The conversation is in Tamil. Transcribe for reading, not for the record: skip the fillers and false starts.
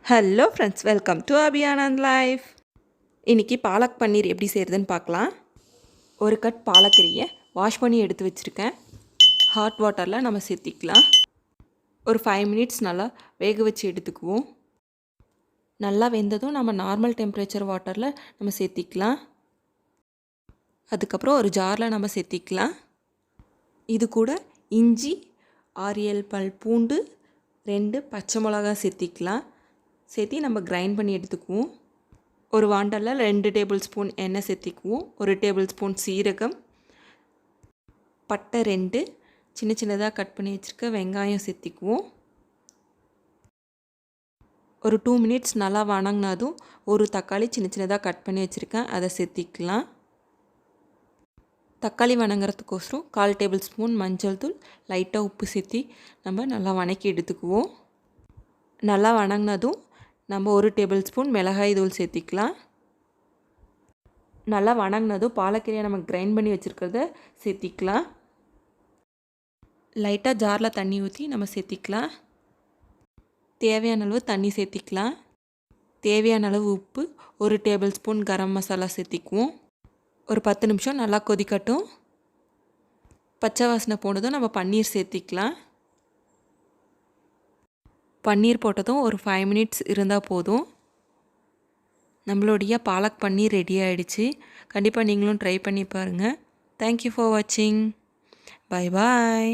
Hello friends, welcome to AbiAnandlife. இன்றைக்கி பாலக் பன்னீர் எப்படி செய்கிறதுன்னு பார்க்கலாம். ஒரு கட் பாலக்கீரையை வாஷ் பண்ணி எடுத்து வச்சுருக்கேன். ஹாட் வாட்டரில் நம்ம சேர்த்திக்கலாம். ஒரு 5 மினிட்ஸ் நல்லா வேக வச்சு எடுத்துக்குவோம். நல்லா வெந்ததும் நம்ம நார்மல் டெம்பரேச்சர் வாட்டரில் நம்ம சேர்த்திக்கலாம். அதுக்கப்புறம் ஒரு ஜாரில் நம்ம சேர்த்திக்கலாம். இது கூட இஞ்சி, 6-7 பல் பூண்டு, 2 பச்சை மிளகாய் சேர்த்திக்கலாம். சேர்த்தி நம்ம கிரைண்ட் பண்ணி எடுத்துக்குவோம். ஒரு வாண்டலில் 2 டேபிள் ஸ்பூன் எண்ணெய் சேர்த்திக்குவோம். 1 டேபிள் ஸ்பூன் சீரகம், பட்டை 2, சின்ன சின்னதாக கட் பண்ணி வச்சுருக்க வெங்காயம் சேர்த்திக்குவோம். ஒரு 2 மினிட்ஸ் நல்லா வணங்கினதும் ஒரு தக்காளி சின்ன சின்னதாக கட் பண்ணி வச்சுருக்கேன், அதை சேர்த்திக்கலாம். தக்காளி வணங்குறதுக்கோசரம் 1/4 டேபிள் ஸ்பூன் மஞ்சள் தூள், லைட்டாக உப்பு சேர்த்தி நம்ம நல்லா வணக்கி எடுத்துக்குவோம். நல்லா வணங்கினதும் நம்ம 1 டேபிள் ஸ்பூன் மிளகாய் தூள் சேர்த்திக்கலாம். நல்லா வணங்கினதும் பாலக்கீரையை நம்ம கிரைண்ட் பண்ணி வச்சுருக்கிறத சேர்த்திக்கலாம். லைட்டாக ஜாரில் தண்ணி ஊற்றி நம்ம சேர்த்திக்கலாம். தேவையான அளவு தண்ணி சேர்த்திக்கலாம். தேவையான அளவு உப்பு, 1 டேபிள் ஸ்பூன் கரம் மசாலா சேர்த்திக்குவோம். ஒரு 10 நிமிஷம் நல்லா கொதிக்கட்டும். பச்சை வாசனை போனதும் நம்ம பன்னீர் சேர்த்திக்கலாம். பன்னீர் போட்டதும் ஒரு 5 மினிட்ஸ் இருந்தால் போதும். நம்மளுடைய பாலக் பன்னீர் ரெடி ஆகிடுச்சு. கண்டிப்பாக நீங்களும் ட்ரை பண்ணி பாருங்கள். தேங்க்யூ ஃபார் வாட்சிங். பாய் பாய்.